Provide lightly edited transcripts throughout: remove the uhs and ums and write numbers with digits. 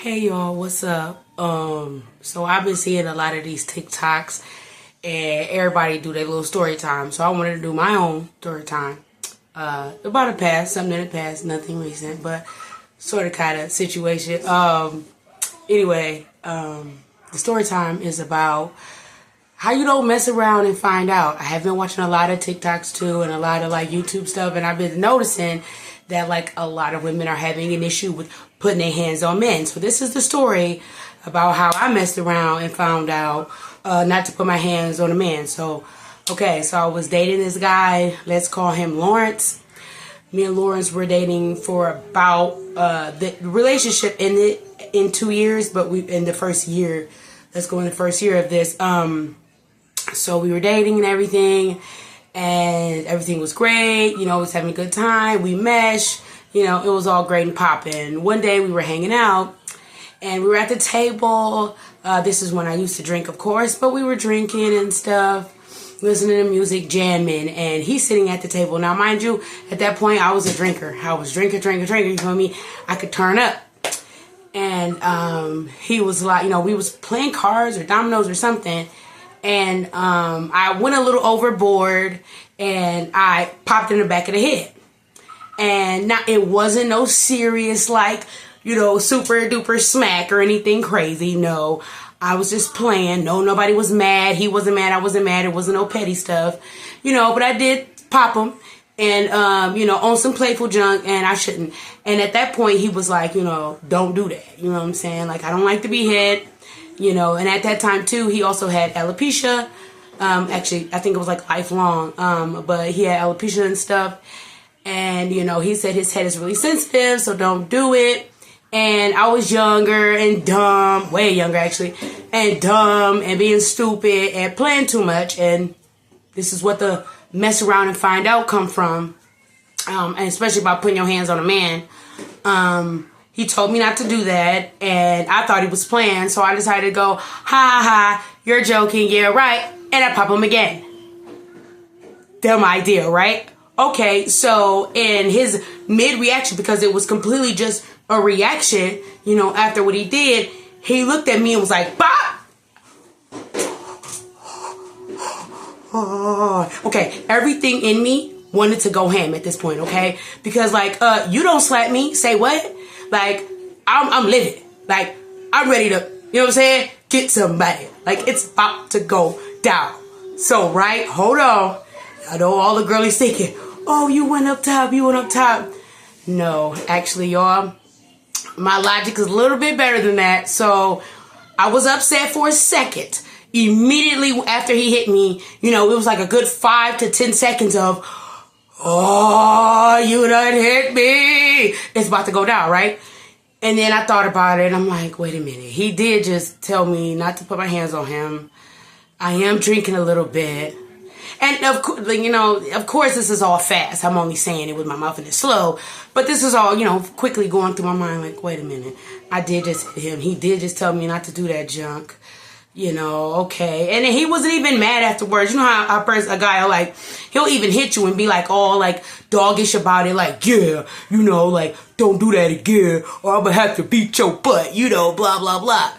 Hey y'all, what's up? So I've been seeing a lot of these TikToks and everybody do their little story time. So I wanted to do my own story time. About a past, something in the past, nothing recent, but sort of kind of situation. Anyway, the story time is about how you don't mess around and find out. I have been watching a lot of TikToks too and a lot of like YouTube stuff, and I've been noticing that like a lot of women are having an issue with putting their hands on men. So this is the story about how I messed around and found out not to put my hands on a man. So I was dating this guy. Let's call him Lawrence. Me and Lawrence were dating for about the relationship ended in 2 years, but we in the first year. Let's go in the first year of this. So we were dating and everything was great. You know, was having a good time. We meshed. You know, it was all great and popping. One day we were hanging out and we were at the table. This is when I used to drink, of course, but we were drinking and stuff, listening to music, jamming, and he's sitting at the table. Now, mind you, at that point, I was a drinker. I was drinking, you feel me? I could turn up. And he was like, you know, we was playing cards or dominoes or something. And I went a little overboard and I popped in the back of the head. And now it wasn't no serious, like, you know, super duper smack or anything crazy. No, I was just playing. No, nobody was mad. He wasn't mad. I wasn't mad. It wasn't no petty stuff, you know, but I did pop him and, you know, on some playful junk, and I shouldn't. And at that point he was like, you know, don't do that. You know what I'm saying? Like, I don't like to be hit, you know, and at that time too, he also had alopecia. Actually, I think it was like lifelong, but he had alopecia and stuff. And, you know, he said his head is really sensitive, so don't do it. And I was younger and dumb, way younger actually, and dumb and being stupid and playing too much. And this is what the mess around and find out come from. And especially about putting your hands on a man. He told me not to do that, and I thought he was playing, so I decided to go, ha ha, you're joking, yeah, right. And I pop him again. Dumb idea, right? Okay, so in his mid-reaction, because it was completely just a reaction, you know, after what he did, he looked at me and was like, bop! Okay, everything in me wanted to go ham at this point, okay? Because, like, you don't slap me, say what? Like, I'm livid. Like, I'm ready to, you know what I'm saying? Get somebody. Like, it's about to go down. So, right, hold on. I know all the girlies thinking, oh, you went up top. No, actually, y'all, my logic is a little bit better than that. So I was upset for a second. Immediately after he hit me, you know, it was like a good 5 to 10 seconds of, oh, you done hit me. It's about to go down, right? And then I thought about it, and I'm like, wait a minute. He did just tell me not to put my hands on him. I am drinking a little bit. And of course, you know, of course, this is all fast. I'm only saying it with my mouth and it's slow. But this is all, you know, quickly going through my mind. Like, wait a minute. I did just hit him. He did just tell me not to do that junk. You know, okay. And then he wasn't even mad afterwards. You know how a guy, like, he'll even hit you and be like all like doggish about it. Like, yeah, you know, like, don't do that again or I'm going to have to beat your butt, you know, blah, blah, blah.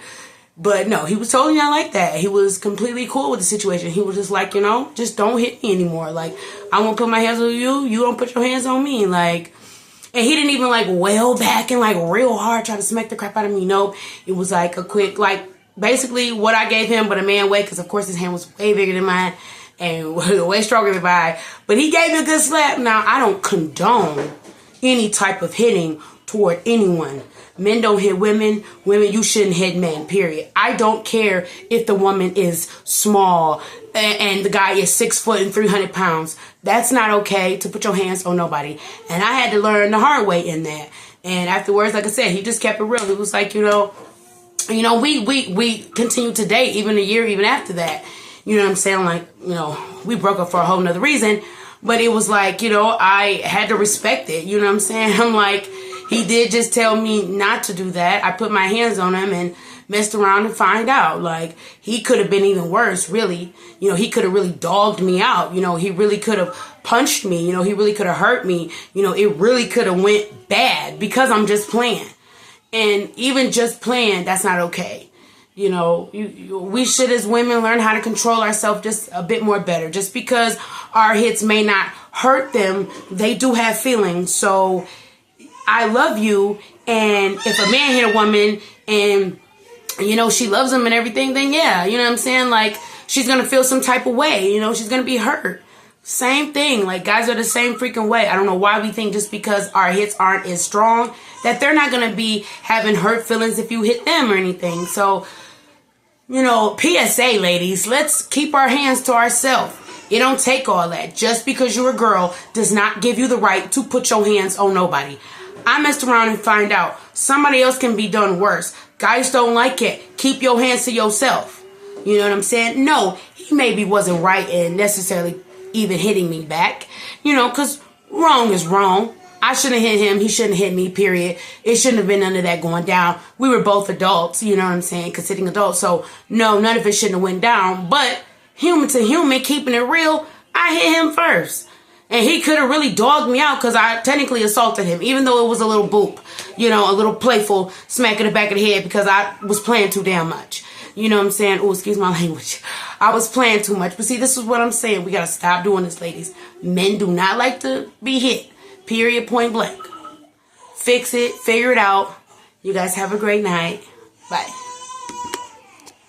But no, he was totally not like that. He was completely cool with the situation. He was just like, you know, just don't hit me anymore. Like, I won't put my hands on you. You don't put your hands on me. Like, and he didn't even like wail back and like real hard try to smack the crap out of me. No, it was like a quick, like, basically what I gave him, but a man way, because of course his hand was way bigger than mine and way stronger than mine. But he gave me a good slap. Now, I don't condone any type of hitting toward anyone. Men don't hit women. Women, you shouldn't hit men, period. I don't care if the woman is small and the guy is 6 foot and 300 pounds. That's not okay to put your hands on nobody. And I had to learn the hard way in that. And afterwards, like I said, he just kept it real. He was like, you know, we continued to date even a year, even after that. You know what I'm saying? Like, you know, we broke up for a whole nother reason. But it was like, you know, I had to respect it. You know what I'm saying? I'm like, he did just tell me not to do that. I put my hands on him and messed around and find out. Like, he could have been even worse, really. You know, he could have really dogged me out. You know, he really could have punched me. You know, he really could have hurt me. You know, it really could have went bad because I'm just playing. And even just playing, that's not okay. You know, we should as women learn how to control ourselves just a bit more better. Just because our hits may not hurt them, they do have feelings. So I love you. And if a man hit a woman and, you know, she loves him and everything, then yeah, you know what I'm saying? Like, she's going to feel some type of way. You know, she's going to be hurt. Same thing. Like, guys are the same freaking way. I don't know why we think just because our hits aren't as strong that they're not going to be having hurt feelings if you hit them or anything. So, you know, PSA, ladies, let's keep our hands to ourselves. It don't take all that. Just because you're a girl does not give you the right to put your hands on nobody. I messed around and find out somebody else can be done worse. Guys don't like it. Keep your hands to yourself. You know what I'm saying? No, he maybe wasn't right in necessarily even hitting me back. You know, because wrong is wrong. I shouldn't have hit him. He shouldn't have hit me, period. It shouldn't have been none of that going down. We were both adults, you know what I'm saying? Considering adults. So, no, none of it shouldn't have went down. But human to human, keeping it real, I hit him first. And he could have really dogged me out because I technically assaulted him, even though it was a little boop, you know, a little playful smack in the back of the head because I was playing too damn much. You know what I'm saying? Oh, excuse my language. I was playing too much. But see, this is what I'm saying. We got to stop doing this, ladies. Men do not like to be hit. Period, point blank. Fix it. Figure it out. You guys have a great night. Bye.